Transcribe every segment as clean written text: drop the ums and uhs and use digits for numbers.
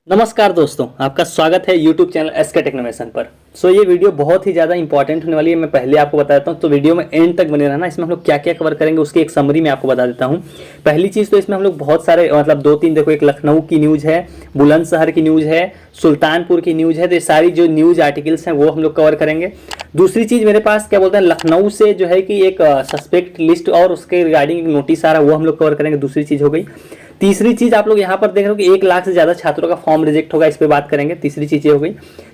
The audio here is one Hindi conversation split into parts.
नमस्कार दोस्तों, आपका स्वागत है YouTube चैनल एसके टेक्नोमेशन पर। ये वीडियो बहुत ही ज़्यादा इंपॉर्टेंट होने वाली है। मैं पहले आपको बता देता हूँ, तो वीडियो में एंड तक बने रहना। इसमें हम लोग क्या क्या कवर करेंगे उसकी एक समरी मैं आपको बता देता हूँ। पहली चीज़ तो इसमें हम लोग बहुत सारे मतलब दो तीन, देखो, एक लखनऊ की न्यूज़ है, बुलंदशहर की न्यूज़ है, सुल्तानपुर की न्यूज़ है। तो ये सारी जो न्यूज़ आर्टिकल्स हैं वो हम लोग कवर करेंगे। दूसरी चीज़ मेरे पास क्या बोलते हैं, लखनऊ से जो है कि एक सस्पेक्ट लिस्ट और उसके रिगार्डिंग नोटिस आ रहा है, वो हम लोग कवर करेंगे। दूसरी चीज़ हो गई। तीसरी चीज आप लोग यहाँ पर देख रहे हो कि 1 लाख से ज्यादा छात्रों का फॉर्म रिजेक्ट होगा, इस पे बात करेंगे। तीसरी चीज ये हो गई।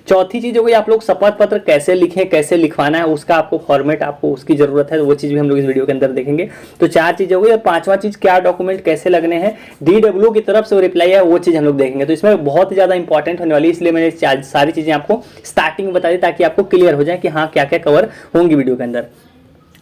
चौथी चीज हो गई, आप लोग शपथ पत्र कैसे लिखें, कैसे लिखवाना है, उसका आपको फॉर्मेट, आपको उसकी जरूरत है, तो वो चीज भी हम लोग इस वीडियो के अंदर देखेंगे। तो 4 चीजें हो गई। और 5वां चीज, क्या डॉक्यूमेंट कैसे लगने हैं, DW की तरफ से वो रिप्लाई है, वो चीज हम लोग देखेंगे। तो इसमें बहुत ही ज्यादा इंपॉर्टेंट होने वाली है, इसलिए मैंने सारी चीजें आपको स्टार्टिंग में बता दी ताकि आपको क्लियर हो जाए कि हाँ क्या क्या कवर होंगी वीडियो के अंदर।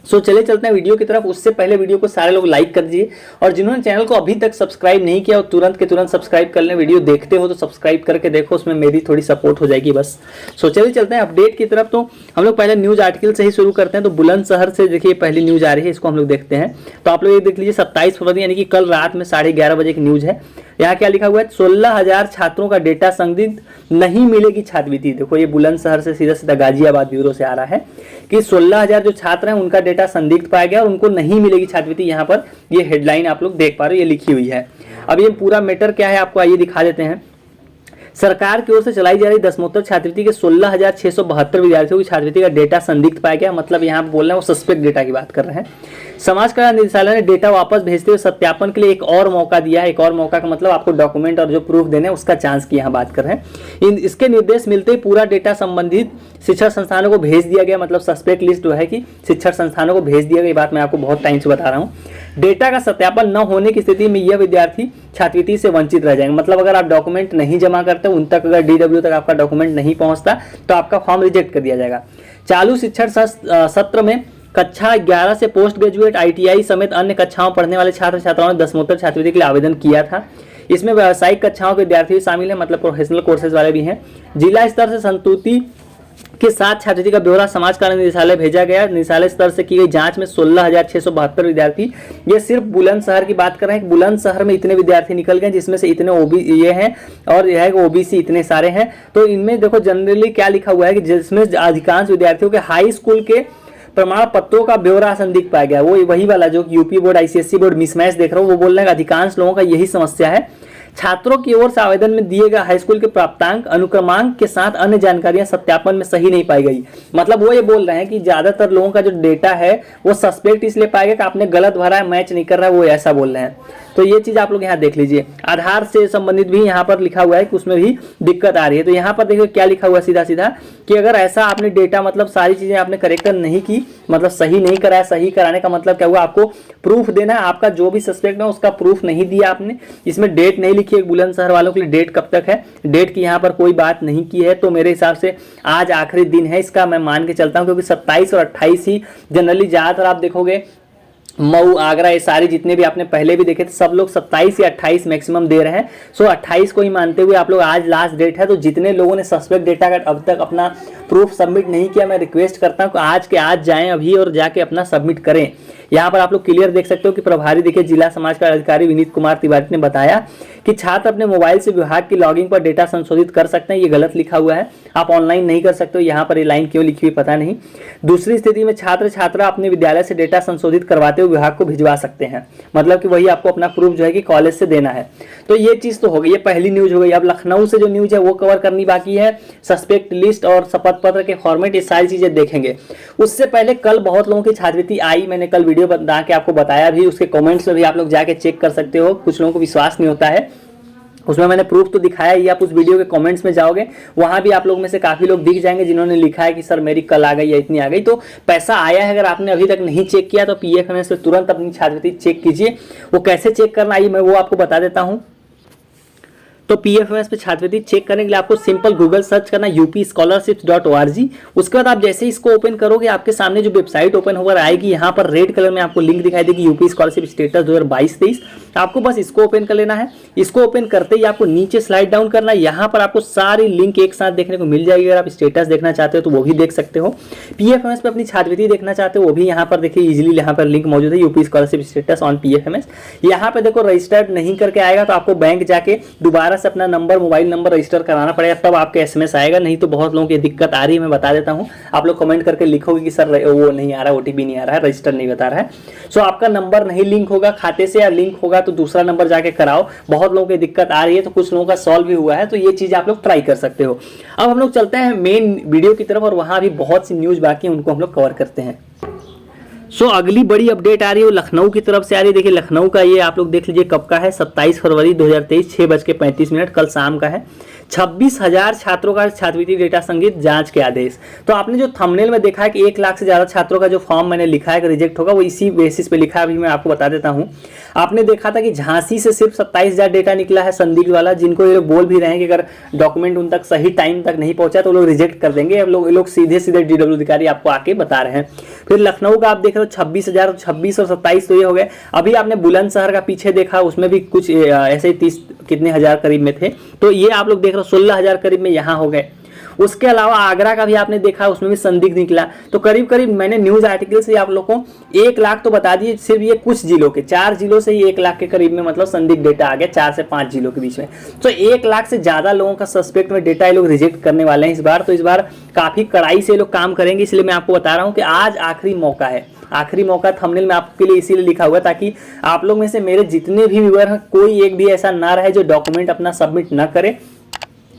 चले चलते हैं वीडियो की तरफ। उससे पहले वीडियो को सारे लोग लाइक कर दीजिए, और जिन्होंने चैनल को अभी तक सब्सक्राइब नहीं किया वो तुरंत के तुरंत सब्सक्राइब कर लें। वीडियो देखते हो तो सब्सक्राइब करके देखो, उसमें मेरी थोड़ी सपोर्ट हो जाएगी बस। चलिए चलते हैं अपडेट की तरफ। तो हम लोग पहले न्यूज आर्टिकल से ही शुरू करते हैं। तो बुलंदशहर से देखिए पहली न्यूज आ रही है, इसको हम लोग देखते हैं। तो आप लोग ये देख लीजिए, 27 फरवरी यानी कि कल रात में 11:30 बजे की न्यूज है। यहाँ क्या लिखा हुआ है, 16,000 छात्रों का डेटा संदिग्ध, नहीं मिलेगी छात्रवृत्ति। देखो ये बुलंदशहर से सीधा सीधा गाजियाबाद ब्यूरो से आ रहा है कि 16,000 जो छात्र हैं उनका डेटा संदिग्ध पाया गया और उनको नहीं मिलेगी छात्रवृत्ति। यहाँ पर ये हेडलाइन आप लोग देख पा रहे हो, ये लिखी हुई है। अब ये पूरा मैटर क्या है आपको आइए दिखा देते हैं। सरकार की ओर से चलाई जा रही दसमोत्तर छात्रवृत्ति के 16,672 विद्यार्थियों की छात्रवृत्ति का डेटा संदिग्ध पाया गया। मतलब यहाँ पे बोल रहे हैं वो सस्पेक्ट डेटा की बात कर रहे हैं। समाज कल्याण निदेशालय ने डेटा वापस भेजते हुए सत्यापन के लिए एक और मौका दिया है। एक और मौका का मतलब आपको डॉक्यूमेंट और जो प्रूफ देने हैं उसका चांस की यहाँ बात कर रहे हैं। इसके निर्देश मिलते ही पूरा डेटा संबंधित शिक्षण संस्थानों को भेज दिया गया। मतलब सस्पेक्ट लिस्ट जो है कि शिक्षण संस्थानों को भेज दिया गया। ये बात मैं आपको बहुत टाइम से बता रहा हूँ। डेटा का सत्यापन न होने की स्थिति में यह विद्यार्थी छात्रवृत्ति से वंचित रह जाएंगे। मतलब अगर आप डॉक्यूमेंट नहीं जमा करते, उन तक अगर DW तक आपका डॉक्यूमेंट नहीं पहुंचता तो आपका फॉर्म रिजेक्ट कर दिया जाएगा। चालू शिक्षण सत्र में कक्षा 11 से पोस्ट ग्रेजुएट, ITI समेत अन्य कक्षाओं पढ़ने वाले छात्र छात्राओं ने दसमोत्तर छात्रवृत्ति के लिए आवेदन किया था। इसमें व्यावसायिक कक्षाओं के विद्यार्थी भी शामिल हैं, मतलब प्रोफेशनल कोर्सेज वाले भी हैं। जिला स्तर से संतुति के साथ छात्रवृत्ति का ब्यौरा समाज कल्याण निदेशालय भेजा गया। निदेशालय स्तर से की गई जांच में 16,672 विद्यार्थी, ये सिर्फ बुलंदशहर की बात कर रहे हैं। बुलंदशहर में इतने विद्यार्थी निकल गए जिसमें से इतने ये हैं और यह है OBC इतने सारे हैं। तो इनमें देखो जनरली क्या लिखा हुआ है कि जिसमें अधिकांश विद्यार्थियों के हाई स्कूल के प्रमाण पत्रों का ब्यौरा संदिग्ध पाया गया। वो वही वाला जो UP board ICSE board mismatch देख रहा हूँ, वो बोल रहे हैं अधिकांश लोगों का यही समस्या है। छात्रों की ओर से आवेदन में दिए गए हाईस्कूल के प्राप्तांक, अनुक्रमांक के साथ अन्य जानकारियां सत्यापन में सही नहीं पाई गई। मतलब वो ये बोल रहे हैं कि ज्यादातर लोगों का जो डेटा है वो सस्पेक्ट इसलिए पाया गया कि आपने गलत भरा है, मैच नहीं कर रहा है, वो ऐसा बोल रहे हैं। तो ये चीज आप लोग यहाँ देख लीजिए। आधार से संबंधित भी यहाँ पर लिखा हुआ है कि उसमें भी दिक्कत आ रही है। तो यहाँ पर देखिए क्या लिखा हुआ है सीधा सीधा कि अगर ऐसा आपने डेटा, मतलब सारी चीजें आपने करेक्टर नहीं की, मतलब सही नहीं कराया, सही कराने का मतलब क्या हुआ, आपको प्रूफ देना है। आपका जो भी सस्पेक्ट है उसका प्रूफ नहीं दिया आपने। इसमें डेट नहीं लिखी है बुलंदशहर वालों के लिए, डेट कब तक है, डेट की यहाँ पर कोई बात नहीं की है। तो मेरे हिसाब से आज आखिरी दिन है इसका, मैं मान के चलता हूँ, क्योंकि 27 और 28 ही जनरली ज्यादातर आप देखोगे मऊ, आगरा, ये सारे जितने भी आपने पहले भी देखे थे सब लोग 27 या 28 मैक्सिमम दे रहे हैं। 28 को ही मानते हुए आप लोग आज लास्ट डेट है। तो जितने लोगों ने सस्पेक्ट डेटा का अब तक अपना प्रूफ सबमिट नहीं किया, मैं रिक्वेस्ट करता हूं कि आज के आज जाएं अभी और जाके अपना सबमिट करें। यहाँ पर आप लोग क्लियर देख सकते हो कि प्रभारी देखिए जिला समाज कल्याण अधिकारी विनीत कुमार तिवारी ने बताया कि छात्र अपने मोबाइल से विभाग की लॉगिंग पर डेटा संशोधित कर सकते हैं। ये गलत लिखा हुआ है, आप ऑनलाइन नहीं कर सकते हो। यहाँ पर ये लाइन क्यों लिखी हुई पता नहीं। दूसरी स्थिति में छात्र छात्रा अपने विद्यालय से डेटा संशोधित करवाते हुए विभाग को भिजवा सकते हैं। मतलब कि वही आपको अपना प्रूफ जो है कि कॉलेज से देना है। तो ये चीज तो हो गई, ये पहली न्यूज हो गई। अब लखनऊ से जो न्यूज है वो कवर करनी बाकी है। सस्पेक्ट लिस्ट और शपथ पत्र के फॉर्मेट, ये सारी चीजें देखेंगे। उससे पहले कल बहुत लोगों की छात्रवृत्ति आई, मैंने कल वीडियो बना के आपको बताया भी, उसके कमेंट्स में भी आप लोग जाके चेक कर सकते हो। कुछ लोगों को विश्वास नहीं होता है, उसमें मैंने प्रूफ तो दिखाया ही। आप उस वीडियो के कमेंट्स में जाओगे, वहां भी आप लोग में से काफी लोग दिख जाएंगे जिन्होंने लिखा है कि सर मेरी कल आ गई या इतनी आ गई। तो पैसा आया है, अगर आपने अभी तक नहीं चेक किया तो PFMS से तुरंत अपनी छात्रवृत्ति चेक कीजिए। वो कैसे चेक करना आइए मैं वो आपको बता देता हूँ। तो PFMS पे छात्रवृत्ति चेक करने के लिए आपको सिंपल गूगल सर्च करना upscholarships.org। उसके बाद आप जैसे इसको ओपन करोगे आपके सामने जो वेबसाइट ओपन होकर आएगी, यहाँ पर रेड कलर में आपको लिंक दिखाई देगी यूपी स्कॉलरशिप स्टेटस 2022-23। आपको बस इसको ओपन कर लेना है। इसको ओपन करते ही आपको नीचे स्लाइड डाउन करना है। यहाँ पर आपको सारी लिंक एक साथ देखने को मिल जाएगी। अगर आप स्टेटस देखना चाहते हो तो वो भी देख सकते हो। PFMS पे अपनी छात्रवृत्ति देखना चाहते हो वो भी यहाँ पर देखिए इजिली यहाँ पर लिंक मौजूद है, UP scholarship status on PFMS। यहाँ पे देखो रजिस्टर्ड नहीं करके आएगा तो आपको बैंक जाके दोबारा से अपना नंबर, मोबाइल नंबर रजिस्टर कराना पड़ेगा, तब आपके SMS आएगा। नहीं तो बहुत लोगों की दिक्कत आ रही है, मैं बता देता हूँ। आप लोग कमेंट करके लिखोगे कि सर वो नहीं आ रहा, OTP नहीं आ रहा है, रजिस्टर नहीं बता रहा है। सो आपका नंबर नहीं लिंक होगा खाते से, या लिंक होगा तो दूसरा नंबर जाके कराओ। बहुत लोगों की दिक्कत आ रही है, तो कुछ लोगों का सॉल्व भी हुआ है, तो ये चीज़ आप लोग ट्राई कर सकते हो। अब हम लोग चलते हैं मेन वीडियो की तरफ, और वहाँ भी बहुत सी न्यूज़ बाकी है, उनको हम लोग कवर करते हैं। अगली बड़ी अपडेट आ रही है वो लखनऊ की तरफ से आ रही है। देखिए लखनऊ का ये आप लोग देख लीजिए कब का है, 27 फरवरी 2023 6:35 कल शाम का है। 26,000 छात्रों का छात्रवृत्ति डेटा संग्रहित जांच के आदेश। तो आपने जो थंबनेल में देखा है कि 1 लाख से ज़्यादा छात्रों का जो फॉर्म मैंने लिखा है कि रिजेक्ट होगा, वो इसी बेसिस पे लिखा है। अभी मैं आपको बता देता हूँ। आपने देखा था कि झांसी से सिर्फ 27,000 डेटा निकला है संदिग्ध वाला, जिनको ये लोग बोल भी रहे हैं कि अगर डॉक्यूमेंट उन तक सही टाइम तक नहीं पहुंचा तो लोग रिजेक्ट कर देंगे। अब लोग सीधे सीधे DW अधिकारी आपको आके बता रहे हैं। फिर लखनऊ का आप देख रहे हो 26,000, 26 और 27 तो ये हो गए। अभी आपने बुलंदशहर का पीछे देखा, उसमें भी कुछ ऐसे 30 कितने हजार करीब में थे, तो ये आप लोग देख रहे हो 16,000 करीब में यहाँ हो गए। उसके अलावा आगरा का भी आपने देखा, उसमें भी संदिग्ध निकला। तो करीब करीब मैंने न्यूज आर्टिकल से आप लोगों को 1 लाख तो बता दिए, सिर्फ ये कुछ जिलों के 4 जिलों से ही 1 लाख के करीब में मतलब संदिग्ध डेटा आ गया, 4 से 5 जिलों के बीच में। तो 1 लाख से ज्यादा लोगों का सस्पेक्ट में डेटा ये लोग रिजेक्ट करने वाले हैं इस बार। तो इस बार काफी कड़ाई से लोग काम करेंगे, इसलिए मैं आपको बता रहा हूँ कि आज आखिरी मौका है। आखिरी मौका थंबनेल में आपके लिए इसीलिए लिखा हुआ ताकि आप लोग में से मेरे जितने भी व्यूअर हैं, कोई एक भी ऐसा ना रहे जो डॉक्यूमेंट अपना सबमिट ना करे।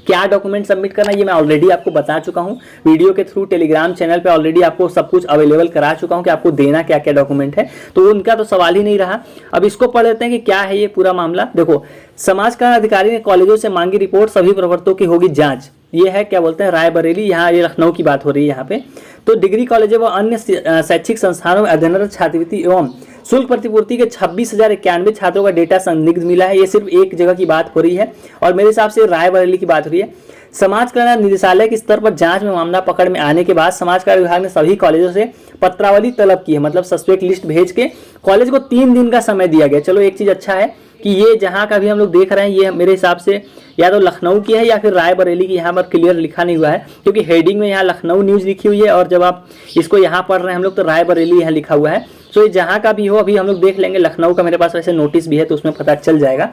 क्या डॉक्यूमेंट सबमिट करना ये मैं ऑलरेडी आपको बता चुका हूं वीडियो के थ्रू, टेलीग्राम चैनल पे ऑलरेडी आपको सब कुछ अवेलेबल करा चुका हूं कि आपको देना क्या क्या डॉक्यूमेंट है, तो उनका तो सवाल ही नहीं रहा। अब इसको पढ़ लेते हैं कि क्या है ये पूरा मामला। देखो, समाज कल्याण अधिकारी ने कॉलेजों से मांगी रिपोर्ट, सभी प्रवर्तकों की होगी जांच। ये है क्या बोलते हैं रायबरेली, यहाँ ये लखनऊ की बात हो रही है यहाँ पे। तो डिग्री कॉलेजों व अन्य शैक्षिक संस्थानों में अध्ययनरत छात्रवृत्ति एवं शुल्क प्रतिपूर्ति के 26,091 छात्रों का डेटा संदिग्ध मिला है। ये सिर्फ एक जगह की बात हो रही है और मेरे हिसाब से रायबरेली की बात हो रही है। समाज कल्याण निदेशालय के स्तर पर जांच में मामला पकड़ में आने के बाद समाज कल्याण विभाग ने सभी कॉलेजों से पत्रावली तलब की है, मतलब सस्पेक्ट लिस्ट भेज के कॉलेज को 3 दिन का समय दिया गया। चलो एक चीज अच्छा है कि ये जहां का भी हम लोग देख रहे हैं, ये मेरे हिसाब से या तो लखनऊ की है या फिर रायबरेली की, यहाँ पर क्लियर लिखा नहीं हुआ है क्योंकि हेडिंग में यहाँ लखनऊ न्यूज़ लिखी हुई है और जब आप इसको यहाँ पढ़ रहे हैं हम लोग तो रायबरेली यहाँ लिखा हुआ है। सो ये जहाँ का भी हो अभी हम लोग देख लेंगे। लखनऊ का मेरे पास वैसे नोटिस भी है तो उसमें पता चल जाएगा।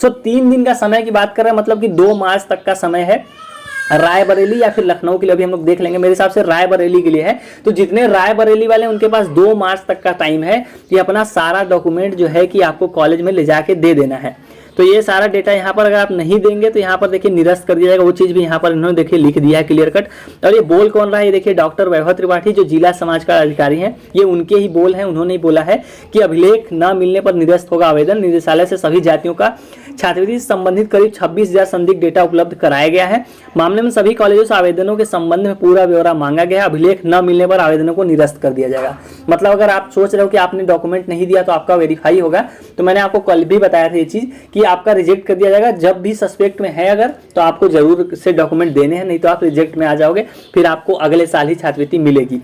सो 3 दिन का समय की बात कर रहे हैं, मतलब कि 2 मार्च तक का समय है रायबरेली या फिर लखनऊ के लिए। अभी हम लोग देख लेंगे, मेरे हिसाब से रायबरेली के लिए है। तो जितने रायबरेली वाले उनके पास 2 मार्च तक का टाइम है कि अपना सारा डॉक्यूमेंट जो है कि आपको कॉलेज में ले जाके दे देना है। तो ये सारा डेटा यहाँ पर अगर आप नहीं देंगे तो यहाँ पर देखिए निरस्त कर दिया जाएगा। वो चीज़ भी यहाँ पर इन्होंने देखिए लिख दिया है क्लियर कट। और ये बोल कौन रहा है, ये देखिए डॉक्टर वैभव त्रिपाठी जो जिला समाज का अधिकारी हैं, ये उनके ही बोल हैं। उन्होंने ही बोला है कि अभिलेख न मिलने पर निरस्त होगा आवेदन। निदेशालय से सभी जातियों का छात्रवृत्ति से संबंधित करीब 26,000 संदिग्ध डेटा उपलब्ध कराया गया है। मामले में सभी कॉलेजों से आवेदनों के संबंध में पूरा ब्यौरा मांगा गया है। अभिलेख न मिलने पर आवेदनों को निरस्त कर दिया जाएगा। मतलब अगर आप सोच रहे हो कि आपने डॉक्यूमेंट नहीं दिया तो आपका वेरीफाई होगा, तो मैंने आपको कल भी बताया था ये चीज कि आपका रिजेक्ट कर दिया जाएगा। जब भी सस्पेक्ट में है अगर तो आपको जरूर से डॉक्यूमेंट देने हैं, नहीं तो आप रिजेक्ट में आ जाओगे, फिर आपको अगले साल ही छात्रवृत्ति मिलेगी।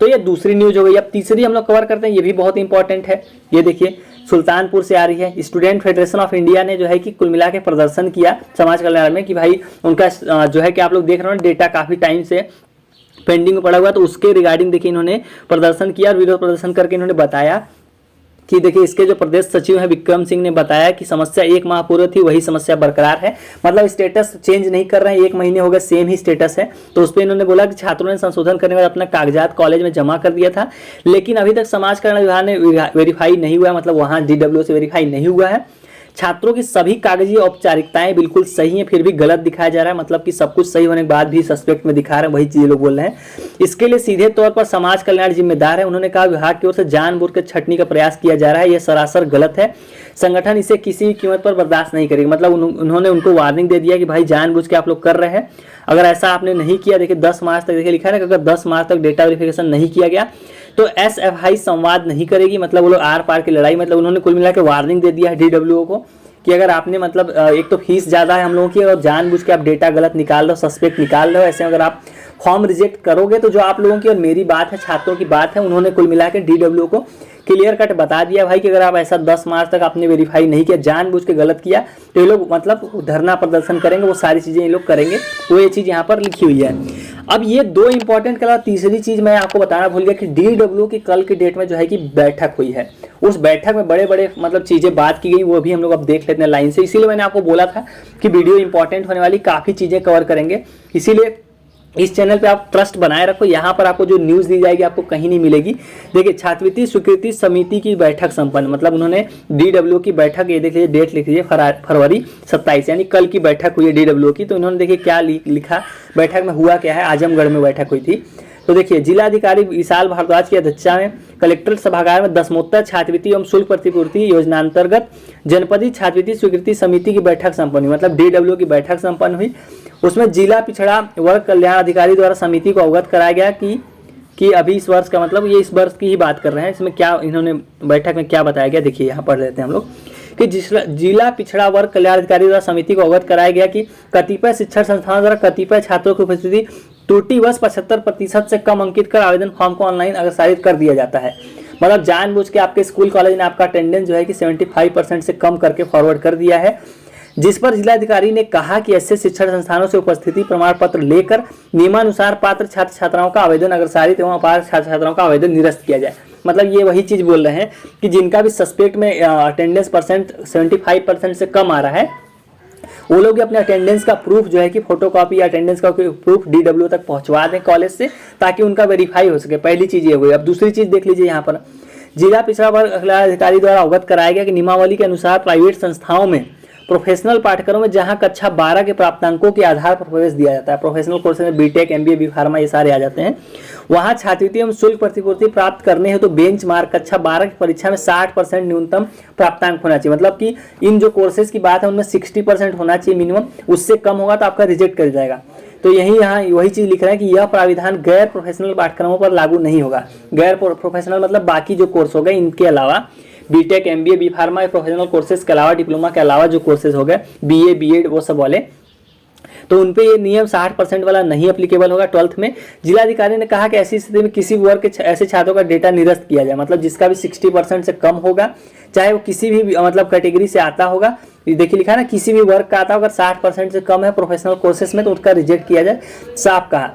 तो ये दूसरी न्यूज हो गई। अब तीसरी हम लोग कवर करते हैं, ये भी बहुत इंपॉर्टेंट है। ये देखिए सुल्तानपुर से आ रही है। स्टूडेंट फेडरेशन ऑफ इंडिया ने जो है कि कुल मिला के प्रदर्शन किया समाज कल्याण में कि भाई उनका जो है कि आप लोग देख रहे हो डेटा काफी टाइम से पेंडिंग में पड़ा हुआ, तो उसके रिगार्डिंग देखिए इन्होंने प्रदर्शन किया और विरोध प्रदर्शन करके इन्होंने बताया कि देखिए इसके जो प्रदेश सचिव हैं विक्रम सिंह ने बताया कि समस्या 1 माह पूर्व थी वही समस्या बरकरार है। मतलब स्टेटस चेंज नहीं कर रहे हैं, 1 महीने हो गए सेम ही स्टेटस है। तो उस पर इन्होंने बोला कि छात्रों ने संशोधन करने के बाद अपना कागजात कॉलेज में जमा कर दिया था, लेकिन अभी तक समाज कल्याण विभाग ने वेरीफाई नहीं हुआ है, मतलब वहाँ DW से वेरीफाई नहीं हुआ है। छात्रों की सभी कागजी औपचारिकताएं बिल्कुल सही हैं, फिर भी गलत दिखाया जा रहा है। मतलब कि सब कुछ सही होने के बाद भी सस्पेक्ट में दिखा रहे हैं, वही चीजें लोग बोल रहे हैं। इसके लिए सीधे तौर पर समाज कल्याण जिम्मेदार है। उन्होंने कहा विभाग की ओर से जानबूझ कर छटनी का प्रयास किया जा रहा है, यह सरासर गलत है। संगठन इसे किसी भी कीमत पर बर्दाश्त नहीं करेगा। मतलब उन्होंने उनको वार्निंग दे दिया कि भाई जानबूझ के आप लोग कर रहे हैं, अगर ऐसा आपने नहीं किया, देखिए 10 मार्च तक देखिए लिखा है ना, अगर 10 मार्च तक डेटा वेरिफिकेशन नहीं किया गया तो SFI संवाद नहीं करेगी। मतलब वो लोग आर पार की लड़ाई, मतलब उन्होंने कुल मिला के वार्निंग दे दिया है DWO को कि अगर आपने मतलब एक तो फीस ज़्यादा है हम लोगों की और जानबूझ के आप डेटा गलत निकाल रहे हो, सस्पेक्ट निकाल रहे हो, ऐसे अगर आप फॉर्म रिजेक्ट करोगे तो जो आप लोगों की और मेरी बात है, छात्रों की बात है, उन्होंने कुल मिला के DWO को क्लियर कट बता दिया भाई कि अगर आप ऐसा 10 मार्च तक आपने वेरीफाई नहीं किया, जानबूझ के गलत किया, तो ये लोग मतलब धरना प्रदर्शन करेंगे, वो सारी चीज़ें ये लोग करेंगे। वो ये चीज़ यहाँ पर लिखी हुई है। अब ये दो इंपॉर्टेंट के अलावा तीसरी चीज मैं आपको बताना भूल गया कि DW की कल की डेट में जो है कि बैठक हुई है। उस बैठक में बड़े बड़े मतलब चीजें बात की गई, वो भी हम लोग अब देख लेते हैं लाइन से। इसीलिए मैंने आपको बोला था कि वीडियो इंपॉर्टेंट होने वाली, काफी चीजें कवर करेंगे। इसीलिए इस चैनल पे आप ट्रस्ट बनाए रखो। यहाँ पर आपको जो न्यूज़ दी जाएगी आपको कहीं नहीं मिलेगी। देखिए, छात्रवृत्ति स्वीकृति समिति की बैठक संपन्न, मतलब उन्होंने DW की बैठक, ये देख लीजिए डेट लिख लीजिए फरवरी 27, यानी कल की बैठक हुई है DW की। तो इन्होंने देखिए क्या लिखा, बैठक में हुआ क्या है। आजमगढ़ में बैठक हुई थी। तो देखिए, जिलाधिकारी विशाल भारद्वाज की अध्यक्षता में कलेक्टर सभागार में दसमोत्तर छात्रवृत्ति एवं शुल्क प्रतिपूर्ति योजनांतर्गत जनपदीय छात्रवृत्ति स्वीकृति समिति की बैठक संपन्न हुई, मतलब DW की बैठक संपन्न हुई। उसमें जिला पिछड़ा वर्ग कल्याण अधिकारी द्वारा समिति को अवगत कराया गया कि अभी इस वर्ष का, मतलब ये इस वर्ष की ही बात कर रहे हैं, इसमें क्या इन्होंने बैठक में क्या बताया गया। देखिए यहाँ पढ़ लेते हैं हम लोग कि जिला पिछड़ा वर्ग कल्याण अधिकारी द्वारा समिति को अवगत कराया गया कि कतिपय शिक्षण संस्थानों द्वारा कतिपय छात्रों की उपस्थिति त्रुटिवश 75% से कम अंकित कर आवेदन फॉर्म को ऑनलाइन अग्रसारित कर दिया जाता है। मतलब जानबूझ के आपके स्कूल कॉलेज ने आपका अटेंडेंस जो है कि 75% से कम करके फॉरवर्ड कर दिया है, जिस पर जिलाधिकारी ने कहा कि ऐसे शिक्षण संस्थानों से उपस्थिति प्रमाण पत्र लेकर नियमानुसार पात्र छात्र छात्राओं का आवेदन अग्रसारित एवं अपात्र छात्र छात्राओं का आवेदन निरस्त किया जाए। मतलब ये वही चीज बोल रहे हैं कि जिनका भी सस्पेक्ट में अटेंडेंस परसेंट 75% से कम आ रहा है, वो लोग अपने अटेंडेंस का प्रूफ जो है कि फोटोकॉपी या अटेंडेंस का प्रूफ DW तक पहुंचवा दें कॉलेज से, ताकि उनका वेरीफाई हो सके। पहली चीज ये हुई। अब दूसरी चीज देख लीजिए यहाँ पर, जिला पिछड़ा वर्ग कल्याण अधिकारी द्वारा अवगत कराया गया कि नियमावली के अनुसार प्राइवेट संस्थाओं में प्रोफेशनल पाठ्यक्रमों में जहां कक्षा 12 के प्राप्तांकों के आधार पर प्रवेश दिया जाता है, प्रोफेशनल कोर्स में BTech MBA B फार्मा ये सारे आ जाते हैं, वहां छात्रवृत्ति एवं शुल्क प्रतिपूर्ति प्राप्त करने है तो बेंच मार्क कक्षा 12 की परीक्षा में 60% न्यूनतम प्राप्तांक होना चाहिए। मतलब कि इन जो कोर्सेज की बात है उनमें 60% होना चाहिए मिनिमम, उससे कम होगा तो आपका रिजेक्ट कर जाएगा। तो यही यहाँ वही चीज लिख रहा है कि यह प्राविधान गैर प्रोफेशनल पाठ्यक्रमों पर लागू नहीं होगा। गैर प्रोफेशनल मतलब बाकी जो कोर्स हो गए इनके अलावा, BTech MBA B pharma professional courses के अलावा, डिप्लोमा के अलावा जो कोर्सेज हो गए BA B.Ed वो सब वाले, तो उन पे ये नियम 60% वाला नहीं एप्लीकेबल होगा 12th में। जिलाधिकारी ने कहा कि ऐसी स्थिति में किसी वर्ग के ऐसे छात्रों का डेटा निरस्त किया जाए, मतलब जिसका भी 60% से कम होगा, चाहे वो किसी भी मतलब कैटेगरी से आता होगा। देखिए लिखा है ना, किसी भी वर्ग का आता होगा, 60% से कम है प्रोफेशनल कोर्सेज में, तो उसका रिजेक्ट किया जाए। साफ कहा।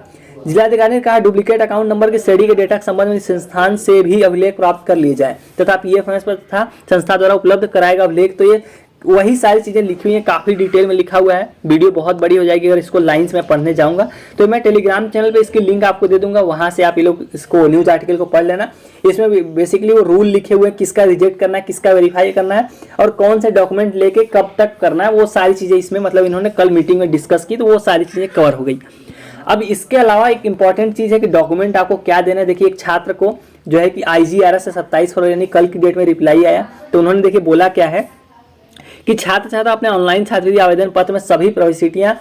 जिलाधिकारी ने कहा डुप्लीकेट अकाउंट नंबर की श्रेणी के डेटा के संबंध में संस्थान से भी अभिलेख प्राप्त कर लिए जाए तथा PFMS पर तथा संस्था द्वारा उपलब्ध कराएगा अभिलेख। तो ये वही सारी चीजें लिखी हुई हैं, काफी डिटेल में लिखा हुआ है। वीडियो बहुत बड़ी हो जाएगी अगर इसको लाइंस में पढ़ने जाऊंगा। तो मैं टेलीग्राम चैनल पे इसकी लिंक आपको दे दूंगा, वहां से आप ये लोग इसको न्यूज आर्टिकल को पढ़ लेना। इसमें बेसिकली वो रूल लिखे हुए हैं, किसका रिजेक्ट करना है, किसका वेरीफाई करना है और कौन से डॉक्यूमेंट लेके कब तक करना है, वो सारी चीजें इसमें मतलब इन्होंने कल मीटिंग में डिस्कस की, तो वो सारी चीजें कवर हो गई। अब इसके अलावा एक इंपॉर्टेंट चीज है कि डॉक्यूमेंट आपको क्या देना है। देखिए, एक छात्र को जो है कि IGRS से 27 फरवरी यानी कल की डेट में रिप्लाई आया, तो उन्होंने देखिए बोला क्या है कि छात्र अपने ऑनलाइन छात्रवृत्ति आवेदन पत्र में सभी प्रविष्टियां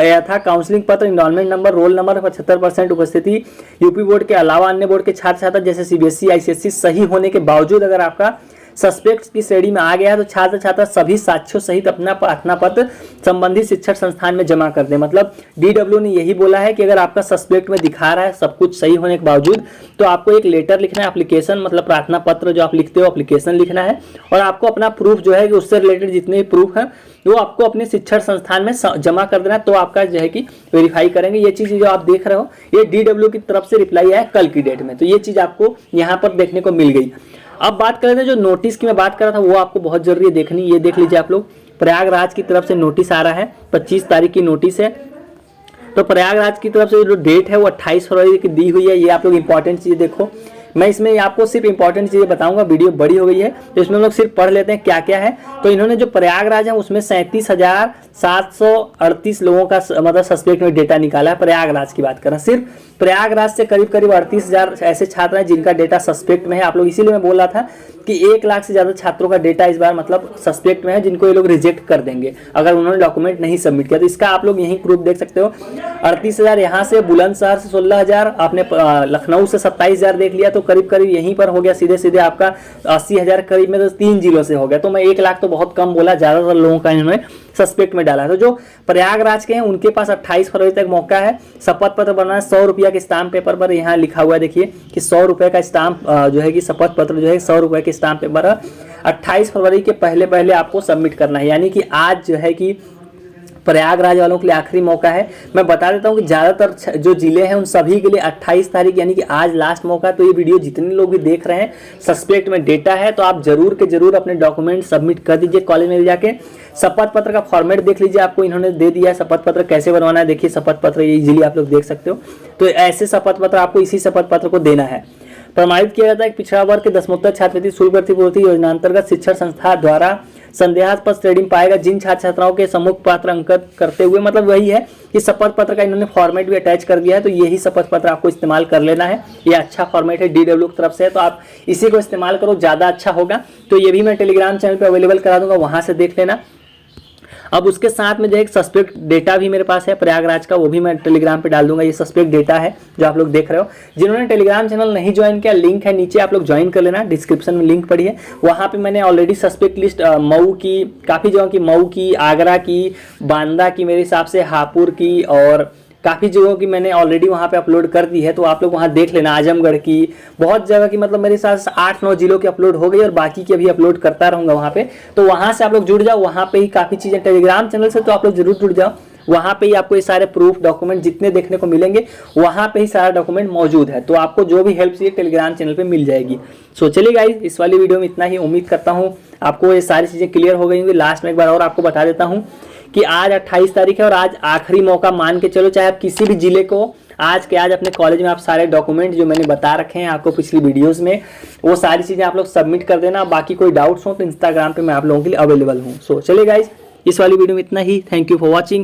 यथा काउंसलिंग पत्र, इनरोलमेंट नंबर, रोल नंबर, 75% उपस्थिति, यूपी बोर्ड के अलावा अन्य बोर्ड के छात्र छात्रा जैसे CBSE ICSE सही होने के बावजूद अगर आपका सस्पेक्ट की श्रेणी में आ गया है तो छात्र छात्रा सभी साक्ष्यों सहित अपना प्रार्थना पत्र संबंधित शिक्षण संस्थान में जमा कर दे। मतलब DW ने यही बोला है कि अगर आपका सस्पेक्ट में दिखा रहा है सब कुछ सही होने के बावजूद, तो आपको एक लेटर लिखना है, एप्लीकेशन मतलब प्रार्थना पत्र जो आप लिखते हो एप्लीकेशन लिखना है, और आपको अपना प्रूफ जो है कि उससे रिलेटेड जितने भी प्रूफ है वो आपको अपने शिक्षण संस्थान में जमा कर देना, तो आपका जो है कि वेरीफाई करेंगे। ये चीज जो आप देख रहे हो ये DW की तरफ से रिप्लाई आया कल की डेट में, तो ये चीज आपको यहाँ पर देखने को मिल गई। अब बात कर रहे थे जो नोटिस की मैं बात कर रहा था वो आपको बहुत जरूरी है देखनी। ये देख लीजिए आप लोग, प्रयागराज की तरफ से नोटिस आ रहा है, 25 तारीख की नोटिस है। तो प्रयागराज की तरफ से जो डेट है वो 28 फरवरी की दी हुई है। ये आप लोग इंपॉर्टेंट चीजें देखो, मैं इसमें आपको सिर्फ इंपॉर्टेंट चीजें बताऊंगा, वीडियो बड़ी हो गई है तो इसमें हम लोग सिर्फ पढ़ लेते हैं क्या क्या है। तो इन्होंने जो प्रयागराज है उसमें 37,738 लोगों का मतलब सस्पेक्ट में डेटा निकाला है। प्रयागराज की बात करें, सिर्फ प्रयागराज से करीब 38,000 ऐसे छात्र हैं जिनका डेटा सस्पेक्ट में है। आप लोग इसीलिए मैं बोल रहा था कि 1 लाख से ज्यादा छात्रों का डेटा इस बार मतलब सस्पेक्ट में है, जिनको ये लोग रिजेक्ट कर देंगे अगर उन्होंने डॉक्यूमेंट नहीं सबमिट किया। तो इसका आप लोग यही प्रूफ देख सकते हो, 38,000 यहाँ से, बुलंदशहर से 16,000, आपने लखनऊ से 27,000 देख लिया, तो करीब करीब यहीं पर हो गया सीधे सीधे आपका 80,000 करीब में, तो 3 जिलों से हो गया। तो मैं 1 लाख तो बहुत कम बोला, ज्यादातर लोगों का इन्होंने सस्पेक्ट में डाला है। तो जो प्रयागराज के हैं उनके पास 28 फरवरी तक मौका है। शपथ पत्र बनाना 100 रुपया के स्टाम्प पेपर पर, यहाँ लिखा हुआ है देखिए कि 100 रुपये का स्टाम्प जो है कि शपथ पत्र जो है 100 रुपये के स्टाम्प पेपर 28 फरवरी के पहले पहले आपको सबमिट करना है। यानी कि आज जो है कि प्रयागराज वालों के लिए आखिरी मौका है। मैं बता देता हूँ कि ज़्यादातर जो जिले हैं उन सभी के लिए 28 तारीख यानी कि आज लास्ट मौका। तो ये वीडियो जितने लोग भी देख रहे हैं, सस्पेक्ट में डेटा है तो आप जरूर के जरूर अपने डॉक्यूमेंट सबमिट कर दीजिए कॉलेज में जाके। शपथ पत्र का फॉर्मेट देख लीजिए, आपको इन्होंने दे दिया है शपथ पत्र कैसे बनवाना है। देखिए शपथ पत्र ये इजीली आप लोग देख सकते हो। तो ऐसे शपथ पत्र आपको इसी शपथ पत्र को देना है। प्रमाणित किया जाता है कि पिछड़ा वर्ग के दसमोत्तर छात्रवृत्ति शुल्क प्रतिपूर्ति योजना अंतर्गत शिक्षण संस्था द्वारा संदेहास्पद श्रेणी में पाएगा जिन छात्र छात्राओं के सम्मुख पात्र अंकित करते हुए, मतलब वही है कि शपथ पत्र का इन्होंने फॉर्मेट भी अटैच कर दिया है। तो यही शपथ पत्र आपको इस्तेमाल कर लेना है। ये अच्छा फॉर्मेट है DW की तरफ से, तो आप इसी को इस्तेमाल करो, ज़्यादा अच्छा होगा। तो ये भी मैं टेलीग्राम चैनल पर अवेलेबल करा दूंगा, वहाँ से देख लेना। अब उसके साथ में जो एक सस्पेक्ट डेटा भी मेरे पास है प्रयागराज का, वो भी मैं टेलीग्राम पे डाल दूंगा। ये सस्पेक्ट डेटा है जो आप लोग देख रहे हो। जिन्होंने टेलीग्राम चैनल नहीं ज्वाइन किया, लिंक है नीचे, आप लोग ज्वाइन कर लेना, डिस्क्रिप्शन में लिंक पड़ी है। वहाँ पे मैंने ऑलरेडी सस्पेक्ट लिस्ट मऊ की, काफ़ी जगहों की, मऊ की, आगरा की, बांदा की, मेरे हिसाब से हापुड़ की, और काफ़ी जगहों की मैंने ऑलरेडी वहाँ पे अपलोड कर दी है। तो आप लोग वहाँ देख लेना। आजमगढ़ की, बहुत जगह की, मतलब मेरे हिसाब से 8-9 जिलों की अपलोड हो गई और बाकी की अभी अपलोड करता रहूँगा वहाँ पे। तो वहाँ से आप लोग जुड़ जाओ, वहाँ पे ही काफ़ी चीज़ें टेलीग्राम चैनल से तो आप लोग जरूर जुड़ जाओ। वहाँ पे ही आपको ये सारे प्रूफ डॉक्यूमेंट जितने देखने को मिलेंगे, वहाँ पे ही सारा डॉक्यूमेंट मौजूद है। तो आपको जो भी हेल्प चाहिए टेलीग्राम चैनल पे मिल जाएगी। सो चलिए गाइस, इस वाली वीडियो में इतना ही। उम्मीद करता हूँ आपको ये सारी चीज़ें क्लियर हो गई होंगी। लास्ट में एक बार और आपको बता देता हूँ कि आज 28 तारीख है और आज आखिरी मौका मान के चलो, चाहे आप किसी भी जिले को आज के आज अपने कॉलेज में आप सारे डॉक्यूमेंट जो मैंने बता रखे हैं आपको पिछली वीडियोस में, वो सारी चीज़ें आप लोग सबमिट कर देना। बाकी कोई डाउट्स हो तो इंस्टाग्राम पे मैं आप लोगों के लिए अवेलेबल हूँ। सो चलिए गाइज, इस वाली वीडियो में इतना ही। Thank you for watching.